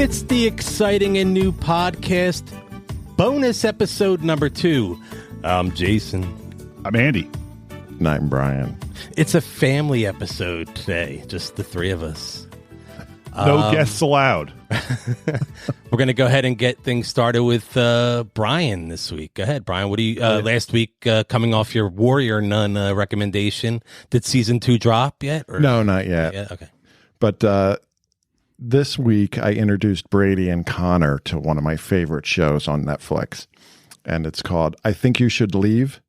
It's the exciting and new podcast, bonus episode number 2. I'm Jason. I'm Andy. And I'm Brian. It's a family episode today, just the three of us. No guests allowed. We're going to go ahead and get things started with Brian this week. Go ahead, Brian. What do you, last week, coming off your Warrior Nun recommendation, did season 2 drop yet? Or? No, not yet. Yeah, okay. But this week, I introduced Brady and Connor to one of my favorite shows on Netflix. And it's called I Think You Should Leave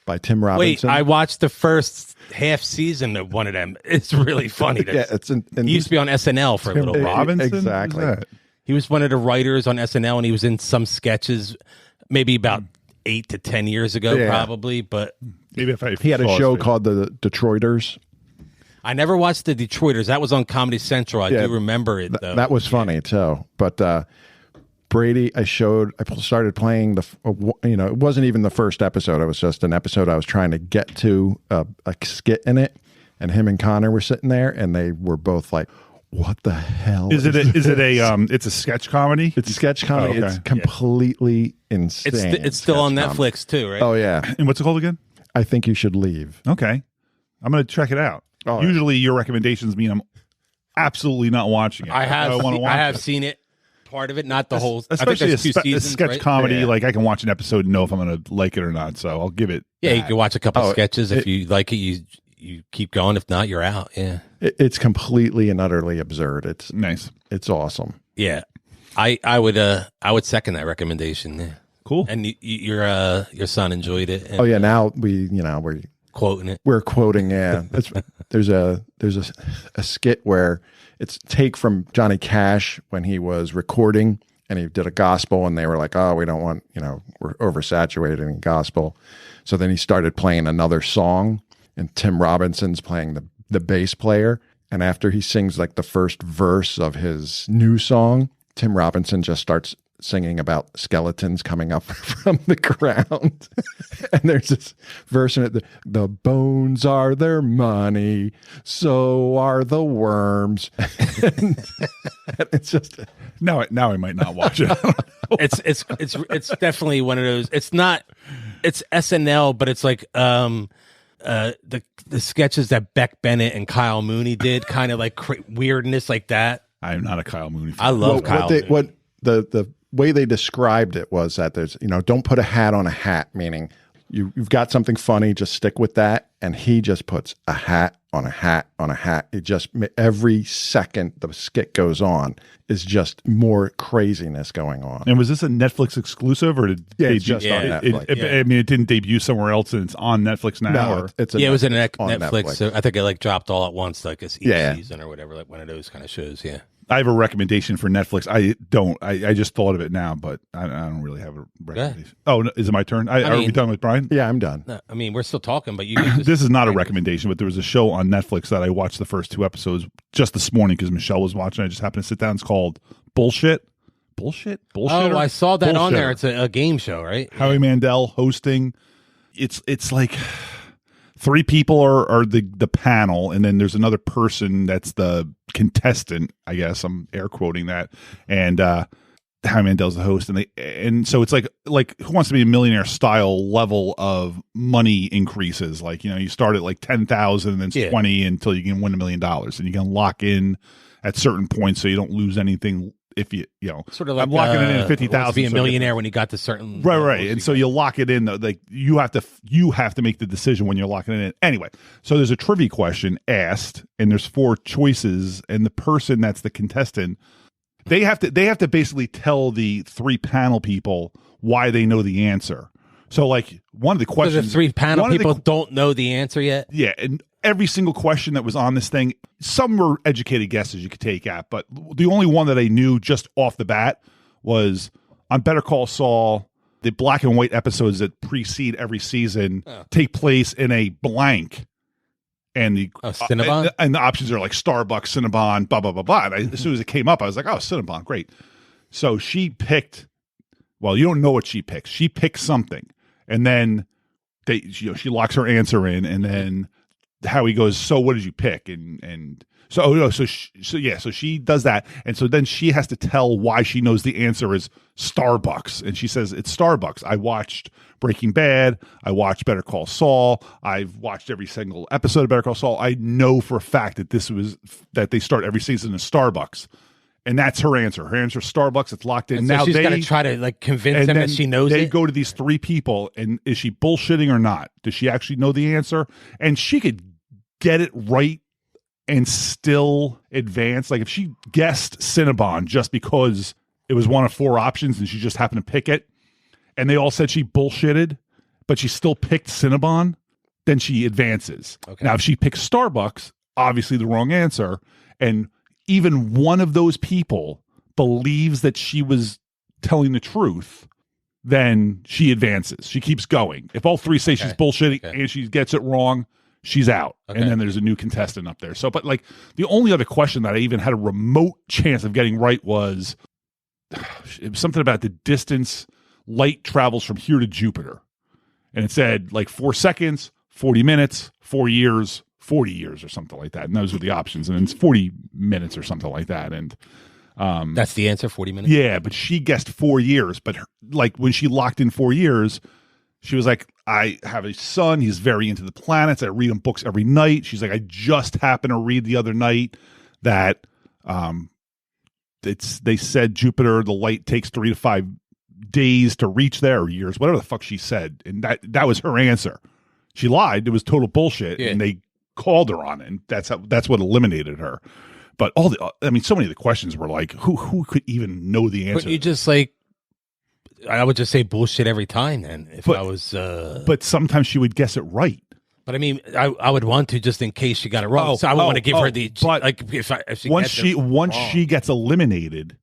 by Tim Robinson. Wait, I watched the first half season of one of them. It's really funny. Yeah, he used to be on SNL for a little while. Robinson? Exactly. He was one of the writers on SNL, and he was in some sketches maybe about 8 to 10 years ago, probably. But maybe if he had a show called The Detroiters. I never watched The Detroiters. That was on Comedy Central. I do remember it, though. That was funny, too. But Brady, I started playing it wasn't even the first episode. It was just an episode I was trying to get to a skit in it. And him and Connor were sitting there, and they were both like, what the hell? Is it it's a sketch comedy? It's sketch comedy. Oh, okay. It's completely insane. It's still on Netflix, too, right? Oh, yeah. And what's it called again? I Think You Should Leave. Okay. I'm going to check it out. Oh, usually your recommendations mean I'm absolutely not watching it. I have seen it. Part of it, not the whole. Especially I think a sketch right? comedy. Yeah. Like I can watch an episode and know if I'm going to like it or not. So I'll give it. Yeah, you can watch a couple sketches. If you like it, you keep going. If not, you're out. Yeah. It's completely and utterly absurd. It's nice. It's awesome. Yeah. I would second that recommendation. Yeah. Cool. And your son enjoyed it. And, now we're quoting it. We're quoting, yeah. There's a skit where it's take from Johnny Cash when he was recording and he did a gospel and they were like, oh, we don't want, we're oversaturated in gospel. So then he started playing another song and Tim Robinson's playing the bass player. And after he sings like the first verse of his new song, Tim Robinson just starts singing about skeletons coming up from the ground. And there's this verse in it, the bones are their money, so are the worms. And it's just now I might not watch it. It's definitely one of those. It's SNL, but it's like the sketches that Beck Bennett and Kyle Mooney did, kind of like weirdness like that. I'm not a Kyle Mooney fan. I love Kyle Mooney. What the way they described it was that there's, don't put a hat on a hat, meaning you've got something funny, just stick with that. And he just puts a hat on a hat on a hat. It just, every second the skit goes on is just more craziness going on. And was this a Netflix exclusive or did it's just on Netflix. It didn't debut somewhere else and it's on Netflix now? No, it was on Netflix. So I think it dropped all at once, like each season or whatever, like one of those kind of shows. Yeah. I have a recommendation for Netflix. I just thought of it now, but I don't really have a recommendation. Oh, no, is it my turn? Are we done with Brian? Yeah, I'm done. No, I mean, we're still talking, but you. This is not a recommendation, but there was a show on Netflix that I watched the first 2 episodes just this morning because Michelle was watching. I just happened to sit down. It's called Bullshit. Bullshit. Oh, I saw that on there. It's a game show, right? Howie Mandel hosting. It's like 3 people are the panel, and then there's another person that's the contestant. I guess I'm air quoting that, and Howie Mandel's the host, and so it's like Who Wants to Be a Millionaire style level of money increases. Like you start at like 10,000, and then 20 until you can win $1 million, and you can lock in at certain points so you don't lose anything. If sort of like I'm locking it in at 50,000, be a millionaire when you got to certain right, and so you lock it in. Like you have to make the decision when you're locking it in. Anyway, so there's a trivia question asked, and there's 4 choices, and the person that's the contestant, they have to basically tell the 3 panel people why they know the answer. So like one of the questions, the 3 panel people don't know the answer yet. Yeah, and every single question that was on this thing, some were educated guesses you could take at, but the only one that I knew just off the bat was on Better Call Saul. The black and white episodes that precede every season take place in a blank, and the Cinnabon? And the options are like Starbucks, Cinnabon, blah blah blah blah. And as soon as it came up, I was like, oh, Cinnabon, great. So she picked. Well, you don't know what she picked. She picked something, and then she locks her answer in, and then Howie goes, so what did you pick? And so, oh no, so she does that. And so then she has to tell why she knows the answer is Starbucks. And she says, it's Starbucks. I watched Breaking Bad. I watched Better Call Saul. I've watched every single episode of Better Call Saul. I know for a fact that they start every season in Starbucks. And that's her answer. Her answer is Starbucks. It's locked in. And so now she's got to try to like convince them that she knows they it. go to these three people, and is she bullshitting or not? Does she actually know the answer? And she could get it right and still advance. Like if she guessed Cinnabon just because it was one of 4 options and she just happened to pick it, and they all said she bullshitted, but she still picked Cinnabon, then she advances. Okay. Now, if she picks Starbucks, obviously the wrong answer, and even one of those people believes that she was telling the truth, then she advances. She keeps going. If all 3 say she's bullshitting and she gets it wrong, she's out. Okay. And then there's a new contestant up there. So, but like the only other question that I even had a remote chance of getting right was, it was something about the distance light travels from here to Jupiter. And it said like 4 seconds, 40 minutes, 4 years, 40 years or something like that. And those were the options. And it's 40 minutes or something like that. And that's the answer, 40 minutes? Yeah, but she guessed 4 years. But like when she locked in 4 years, she was like, I have a son. He's very into the planets. I read him books every night. She's like, I just happened to read the other night that they said Jupiter, the light takes 3 to 5 days to reach there, or years, whatever the fuck she said. And that was her answer. She lied. It was total bullshit. Yeah. And they called her on it, and that's what eliminated her. But so many of the questions were like, who could even know the answer? But you just like, I would just say bullshit every time then. I was, but sometimes she would guess it right. But I mean, I would want to just in case she got it wrong. So I would want to give her the. But like if she once she gets eliminated,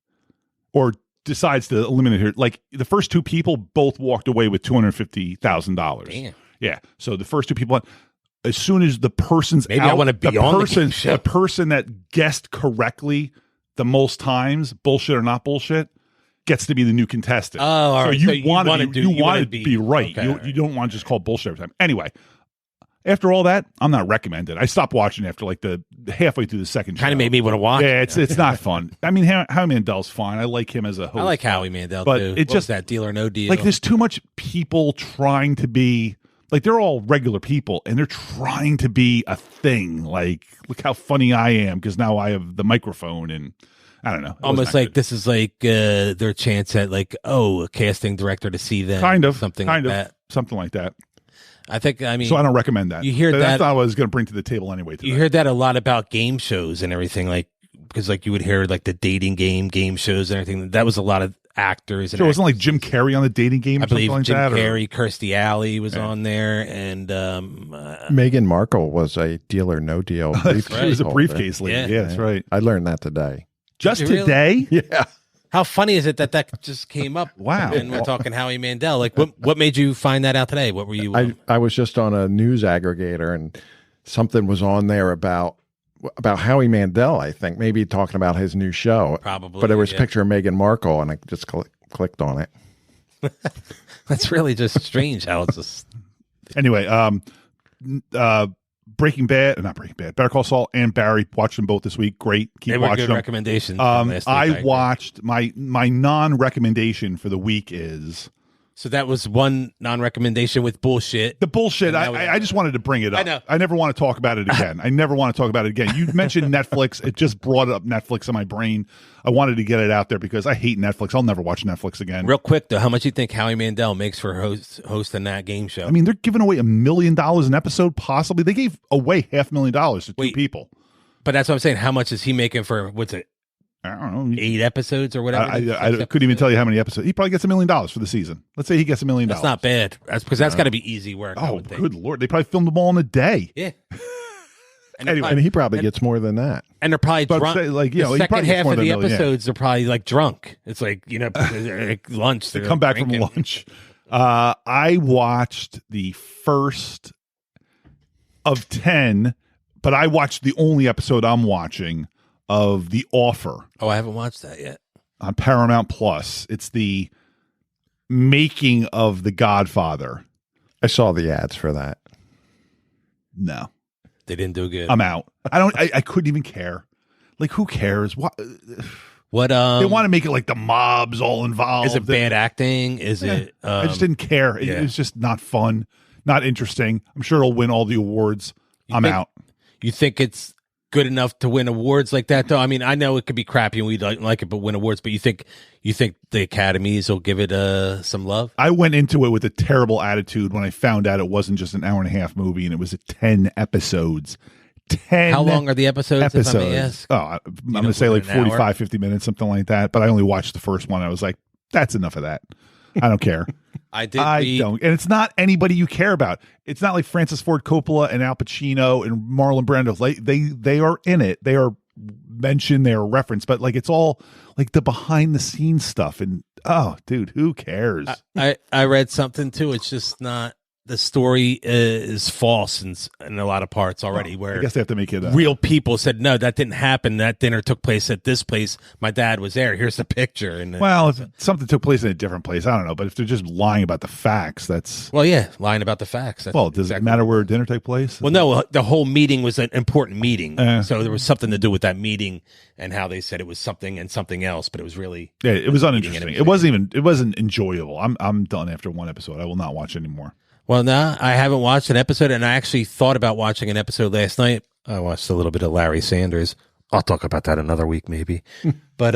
or decides to eliminate her, like the first 2 people both walked away with $250,000. Damn. Yeah. So the first 2 people. As soon as the person's maybe out, I want to be on the person that guessed correctly the most times, bullshit or not bullshit, gets to be the new contestant. Oh, all right. You want to be right. Okay, you don't want to just call bullshit every time. Anyway, after all that, I'm not recommended. I stopped watching after like the halfway through the second show. Kind of made me want to watch. Yeah, it's not fun. I mean, Howie Mandel's fine. I like him as a host. I like Howie Mandel but too. It's just that Deal or No Deal. Like there's too much people trying to be. Like, they're all regular people, and they're trying to be a thing. Like, look how funny I am, because now I have the microphone, and I don't know. Almost like good. This is like their chance at, like, a casting director to see them. Something like that. Something like that. I think, I mean. So I don't recommend that. You hear That's not what I was going to bring to the table anyway today. You heard that a lot about game shows and everything, like, because, like, you would hear, like, the dating game shows and everything. That was a lot of actors. So it wasn't like Jim Carrey on the dating game or something like that? I believe Jim Carrey, Kirstie Alley was on there, and Meghan Markle was a Deal or No Deal. It was a briefcase lady. Yeah, that's right. I learned that today. Just today? Really? Yeah. How funny is it that just came up? Wow. And we're talking Howie Mandel. Like, what made you find that out today? What were you? I was just on a news aggregator, and something was on there about Howie Mandel, I think, maybe talking about his new show. Probably. But there was a picture of Meghan Markle, and I just clicked on it. That's really just strange how it's just. Anyway, Better Call Saul and Barry, watched them both this week. Great. Keep watching good them. Recommendations. I watched my non-recommendation for the week is. So that was one non-recommendation with bullshit. The bullshit, I just wanted to bring it up. I know. I never want to talk about it again. You mentioned Netflix. It just brought up Netflix in my brain. I wanted to get it out there because I hate Netflix. I'll never watch Netflix again. Real quick, though, how much do you think Howie Mandel makes for hosting that game show? I mean, they're giving away $1 million an episode, possibly. They gave away $500,000 to 2 people. But that's what I'm saying. How much is he making for, what's it? I don't know. 8 episodes or whatever. I couldn't even tell you how many episodes. He probably gets $1 million for the season. Let's say he gets $1 million. That's not bad. That's because that's got to be easy work. Oh, good Lord. They probably filmed them all in a day. Yeah. And he probably gets more than that. And they're probably drunk. The second half of the episodes, they're probably like drunk. It's like, like lunch. They come back from lunch. I watched the first of 10, but I watched the only episode I'm watching of The Offer. Oh, I haven't watched that yet. On Paramount Plus. It's the making of The Godfather. I saw the ads for that. No. They didn't do good. I'm out. I couldn't even care. Like, who cares? What they want to make it like the mob's all involved. Is it bad acting? Is it? I just didn't care. It was just not fun, not interesting. I'm sure it'll win all the awards. I'm out. You think it's good enough to win awards like that, though? I mean, I know it could be crappy and we don't like it, but win awards. But you think the academies will give it some love? I went into it with a terrible attitude when I found out it wasn't just an hour and a half movie and it was 10 episodes. 10 How long are the episodes? If I may ask? I'm going to say like 45, 50 minutes, something like that. But I only watched the first one. I was like, that's enough of that. I don't care. I don't. And it's not anybody you care about. It's not like Francis Ford Coppola and Al Pacino and Marlon Brando. Like they are in it. They are mentioned. They are referenced. But like it's all like the behind the scenes stuff. And oh, dude, who cares? I read something too. It's just not. The story is false in a lot of parts already. Where I guess they have to make it real people said no, that didn't happen. That dinner took place at this place. My dad was there. Here's the picture. And if something took place in a different place, I don't know. But if they're just lying about the facts, that's lying about the facts. Does it matter where dinner took place? Well, no. The whole meeting was an important meeting, so there was something to do with that meeting and how they said it was something and something else. But it was really it was uninteresting. It wasn't enjoyable. I'm done after one episode. I will not watch anymore. Well, no, I haven't watched an episode, and I actually thought about watching an episode last night. I watched a little bit of Larry Sanders. I'll talk about that another week, maybe. But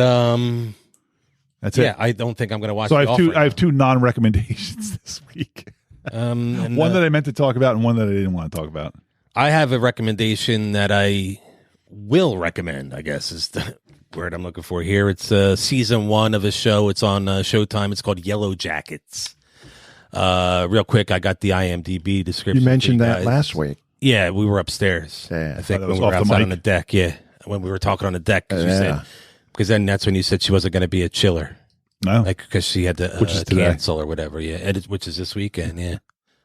that's it. Yeah, I don't think I'm going to watch. So I have two non-recommendations this week. One that I meant to talk about, and one that I didn't want to talk about. I have a recommendation that I will recommend. I guess is the word I'm looking for here. It's season 1 of a show. It's on Showtime. It's called Yellowjackets. Real quick, I got the IMDb description. You mentioned that last week. Yeah, we were upstairs. Yeah. I think when we were outside on the deck. Yeah, when we were talking on the deck, because then that's when you said she wasn't going to be a chiller. No, like because she had to cancel or whatever. Yeah, which is this weekend. Yeah.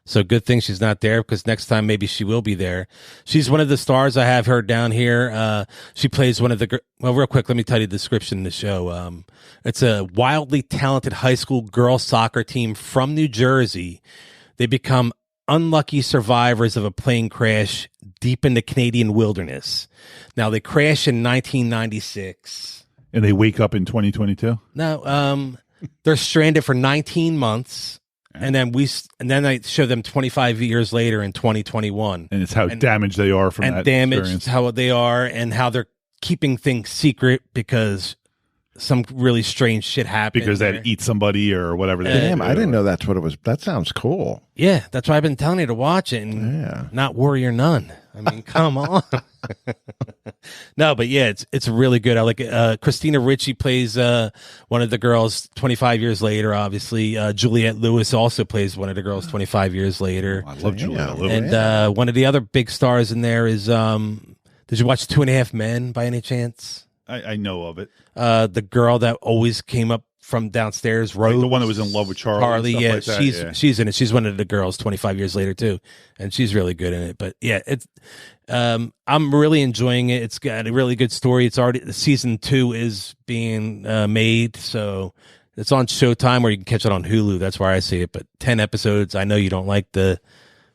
So good thing she's not there because next time maybe she will be there. She's one of the stars. I have her down here. She plays one of the. Well, real quick, let me tell you the description of the show. It's a wildly talented high school girls soccer team from New Jersey. They become unlucky survivors of a plane crash deep in the Canadian wilderness. Now they crash in 1996, and they wake up in 2022. No, they're stranded for 19 months. And then I show them 25 years later in 2021, and it's how damaged they are from that experience. How they are, and how they're keeping things secret because some really strange shit happened. Because they had to eat somebody or whatever. Damn, I didn't know that's what it was. That sounds cool. Yeah, that's why I've been telling you to watch it and not Warrior Nun. I mean, come on. No, but yeah, it's really good. I like it. Christina Ricci plays one of the girls 25 years later, obviously. Juliette Lewis also plays one of the girls 25 years later. I love Juliette Lewis. And one of the other big stars in there is, did you watch 2.5 Men by any chance? I know of it. The girl that always came up from downstairs, Rose, like the one that was in love with Charlie. Yeah, like she's in it. She's one of the girls 25 years later too, and she's really good in it. But yeah, it's I'm really enjoying it. It's got a really good story. It's already season 2 is being made, so it's on Showtime, or you can catch it on Hulu. That's where I see it. But 10 episodes. I know you don't like the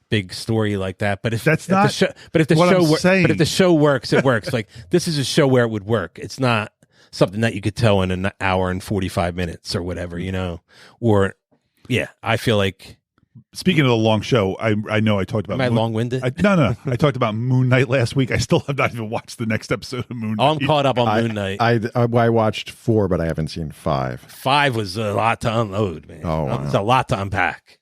big story like that, but if the show works, it works. Like this is a show where it would work. It's not something that you could tell in an hour and 45 minutes or whatever, or I feel like, speaking of the long show, I know I talked about. Am I long-winded? No. I talked about Moon Knight last week. I still have not even watched the next episode of Moon Knight. Oh, I'm caught up on Moon Knight. I watched 4, but I haven't seen 5. 5 was a lot to unload, man. Oh, wow. It's a lot to unpack.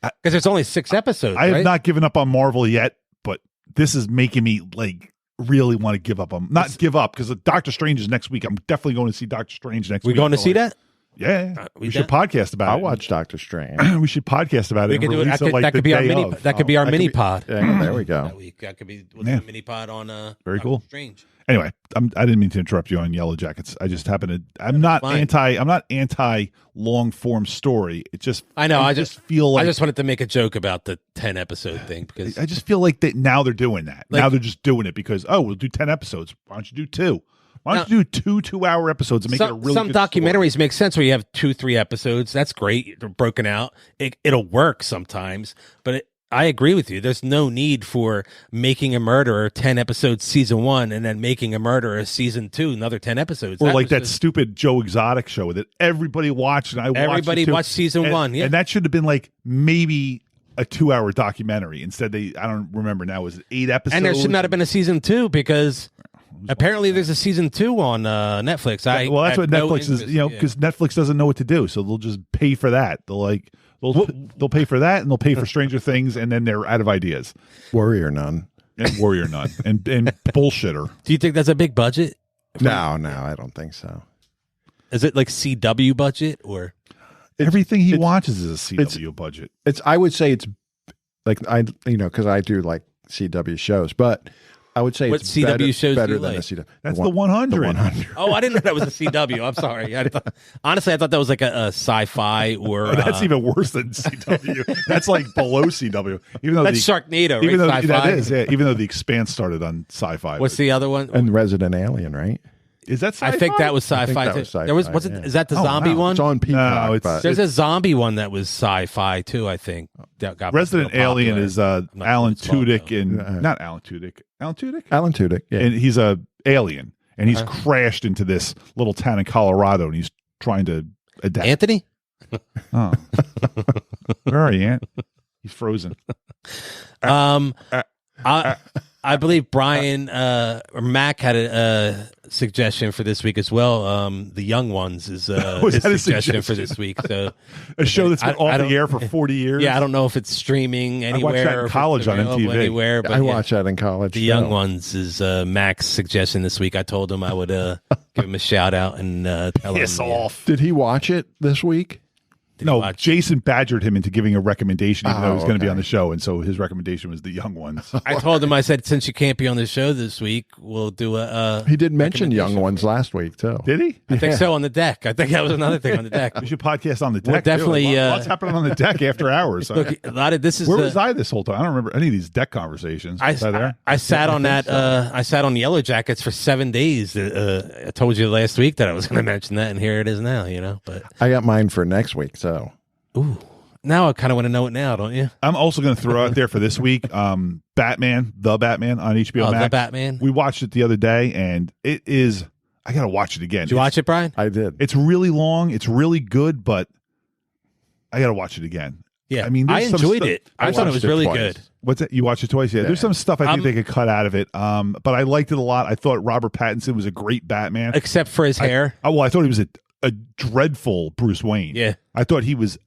Because there's only 6 episodes. I have not given up on Marvel yet, but this is making me like really want to give up on give up because Doctor Strange is next week. I'm definitely going to see Doctor Strange next week. We going to see that? Yeah, we should podcast about it. I'll watch Doctor Strange. We should podcast about it. We can do it. That could be our mini. That could be our mini pod. Yeah, there we go. That could be a mini pod on. Very Doctor cool. Strange. Anyway, I didn't mean to interrupt you on Yellowjackets. I just happen to. I'm not anti long form story. It just. I know. I just feel like I just wanted to make a joke about the 10 episode thing because I just feel like that now they're doing that. Now they're just doing it because we'll do 10 episodes. Why don't you do 2? Why don't you do 2 2-hour episodes and make it a really some good documentaries story? Make sense where you have 2-3 episodes. That's great. They're broken out. It'll work sometimes, but I agree with you. There's no need for Making a Murderer 10 episodes season 1 and then Making a Murderer season 2 another 10 episodes. Or like that stupid Joe Exotic show that everybody watched and I watched. Everybody watched season 1, yeah. And that should have been like maybe a 2-hour documentary. Instead, I don't remember now, was it 8 episodes? And there should not have been a season 2 because apparently there's a season 2 on Netflix. That's what Netflix is, because Netflix doesn't know what to do, so they'll just pay for that. They'll pay for that, and they'll pay for Stranger Things, and then they're out of ideas. Warrior Nun. And Warrior Nun. and Bullshitter. Do you think that's a big budget? No, I don't think so. Is it like CW budget or? Everything he watches is a CW budget. I would say it's like because I do like CW shows, but I would say what it's CW shows better do you than like? a CW. That's the 100. The 100. Oh, I didn't know that was a CW. I'm sorry. Honestly, I thought that was like a sci-fi or. That's even worse than CW. That's like below CW. Even though that's Sharknado, even right? Though that is, yeah. Even though The Expanse started on Sci-Fi. What's the other one? And Resident Alien, right? Is that Sci-Fi? I think that was Sci-Fi. That was Sci-Fi, there was it? yeah. Is that the zombie one? It's on Peacock. No, There's a zombie one that was Sci-Fi too. I think that got Resident Alien is Alan Tudyk and not Alan Tudyk. Alan Tudyk. Alan Tudyk. Yeah. And he's a alien, and he's crashed into this little town in Colorado, and he's trying to adapt. Anthony. Oh, where are you, Ant? He's frozen. I believe Brian or Mac had a suggestion for this week as well. The Young Ones is his suggestion for this week. So a show that's been off the air for 40 years. Yeah, I don't know if it's streaming anywhere. I watched that in college on MTV. Anywhere, but I watched that in college. The Young Ones is Mac's suggestion this week. I told him I would give him a shout out and tell him. Off. Did he watch it this week? No, Jason badgered him into giving a recommendation, even though he was going to be on the show, and so his recommendation was The Young Ones. I told him, I said, since you can't be on the show this week, we'll do a. He did mention Young Ones last week too. Did he? I think so. On the deck. I think that was another thing on the deck. We should podcast on the deck. We're definitely. What's happening on the deck after hours? Look, a lot of this is. Where was I this whole time? I don't remember any of these deck conversations. I sat on that. I sat on Yellowjackets for 7 days. I told you last week that I was going to mention that, and here it is now. But I got mine for next week. So. Ooh, now I kind of want to know it now, don't you? I'm also going to throw out there for this week, Batman, The Batman on HBO Max. The Batman. We watched it the other day, and it is. I got to watch it again. Did you watch it, Brian? I did. It's really long. It's really good, but I got to watch it again. Yeah, I mean, I enjoyed it. I thought it was really good. What's that? You watched it twice? Yeah. There's some stuff I think they could cut out of it, but I liked it a lot. I thought Robert Pattinson was a great Batman, except for his hair. I thought he was a dreadful Bruce Wayne. Yeah, I thought he was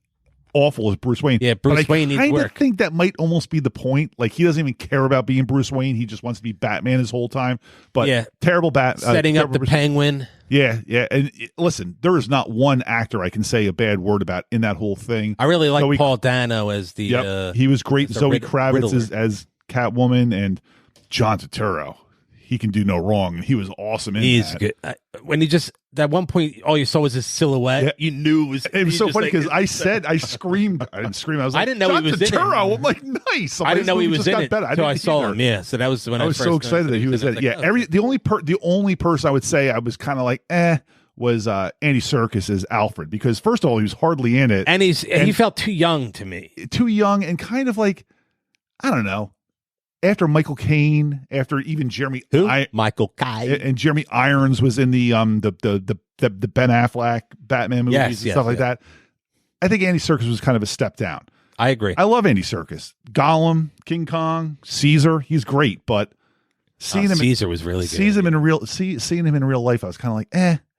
awful as Bruce Wayne. Yeah, Bruce Wayne needs work. I think that might almost be the point. Like, he doesn't even care about being Bruce Wayne. He just wants to be Batman his whole time. But yeah, terrible setting up the Penguin. Yeah. And listen, there is not one actor I can say a bad word about in that whole thing. I really like Paul Dano as the. Yep, he was great. Zoe Kravitz as Catwoman, and John Turturro. He can do no wrong, and he was awesome in He's that. good. When he just, at one point, all you saw was his silhouette. Yeah. You knew it was. It was so funny because I screamed. I didn't scream. I was like, I didn't know John he was Turturro. in it. I'm like, nice. I didn't know he was in it until I saw him. Yeah, so that was when I was so excited that he was in it. Yeah, the only person I would say I was kind of like, was Andy Serkis as Alfred, because first of all, he was hardly in it, and he felt too young to me. Too young, and kind of like, I don't know. After Michael Caine, after even Jeremy, Michael Caine, and Jeremy Irons was in the Ben Affleck Batman movies and stuff like that. I think Andy Serkis was kind of a step down. I agree. I love Andy Serkis. Gollum, King Kong, Caesar, he's great, but seeing him, Caesar was really good. Seeing him in real life, I was kind of like,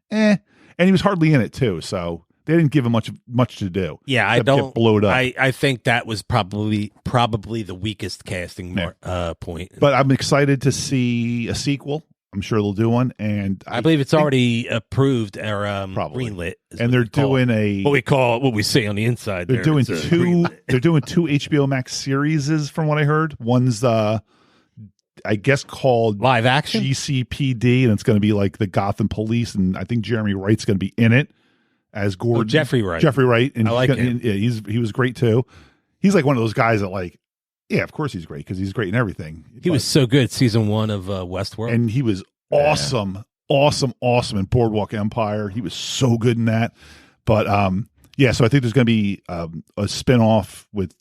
and he was hardly in it too, so. They didn't give him much to do. Yeah, I don't. Get blowed up. I think that was probably the weakest casting point. But I'm excited to see a sequel. I'm sure they'll do one, and I believe it's already approved or greenlit. And they're doing what we say on the inside. They're doing two. They're doing two HBOmax series, from what I heard. One's I guess called live action GCPD, and it's going to be like the Gotham Police, and I think Jeremy Wright's going to be in it. As Gordon, Jeffrey Wright, and I like him. He was great too. He's like one of those guys that, like, yeah, of course he's great because he's great in everything. He was so good season 1 of Westworld, and he was awesome in Boardwalk Empire. He was so good in that. But so I think there's going to be a spinoff with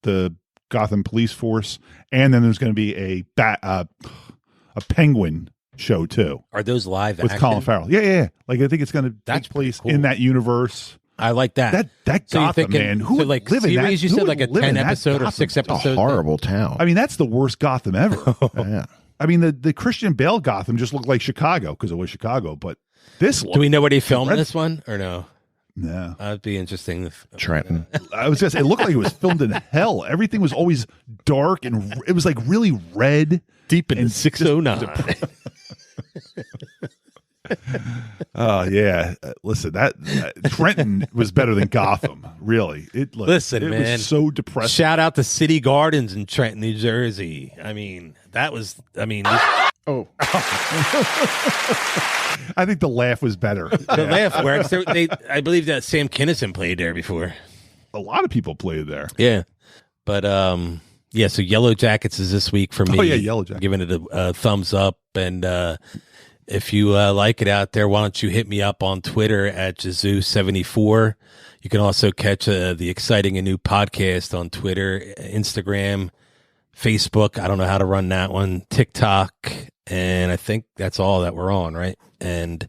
the Gotham Police Force, and then there's going to be a Penguin show too. Are those live with action? Colin Farrell? Yeah. Like I think it's going to take place in that universe. I like that. That so Gotham, man. Who would like live in that? You said like a 10 episode or 6 episode. A horrible town. I mean, that's the worst Gotham ever. Yeah. I mean, the Christian Bale Gotham just looked like Chicago because it was Chicago. But this, do we know where they filmed this one or no? No, that'd be interesting. Trenton. I was gonna say it looked like it was filmed in hell. Everything was always dark and it was like really red, deep in 609. Oh yeah, listen, that Trenton was better than Gotham. Really, it was so depressing. Shout out to City Gardens in Trenton, New Jersey. I mean, Oh, I think the laugh was better. The laugh works. I believe that Sam Kinison played there before. A lot of people played there. Yeah, but yeah. So Yellowjackets is this week for me. Oh yeah, Yellowjackets. Giving it a thumbs up, and if you like it out there, why don't you hit me up on Twitter at Jazoo74. You can also catch the exciting and new podcast on Twitter, Instagram, Facebook. I don't know how to run that one. TikTok. And I think that's all that we're on, right? And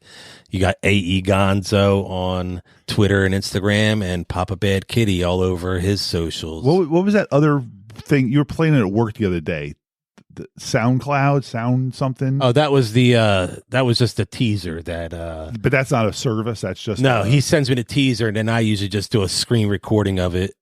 you got AE Gonzo on Twitter and Instagram, and Papa Bad Kitty all over his socials. What was that other thing you were playing at work the other day? The SoundCloud, sound something. Oh, that was just a teaser that. But that's not a service. That's just he sends me the teaser, and then I usually just do a screen recording of it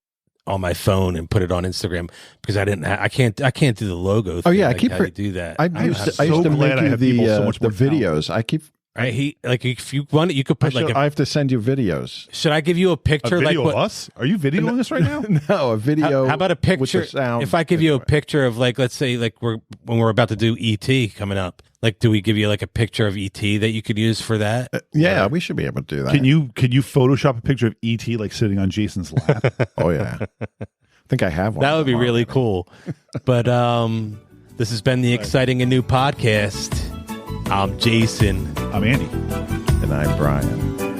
on my phone and put it on Instagram because I can't do the logo thing. Oh yeah, I keep do that. I used to make you the videos. I keep. If you want it, you could put I have to send you videos. Should I give you a picture? A video of us? Are you videoing this right now? No, a video. How about a picture? With the sound if I give you a picture of let's say when we're about to do ET coming up, do we give you a picture of ET that you could use for that? Yeah, we should be able to do that. Can you Photoshop a picture of ET sitting on Jason's lap? Oh yeah, I think I have one. That would be really cool. But this has been the exciting and new podcast. I'm Jason. I'm Andy. And I'm Brian.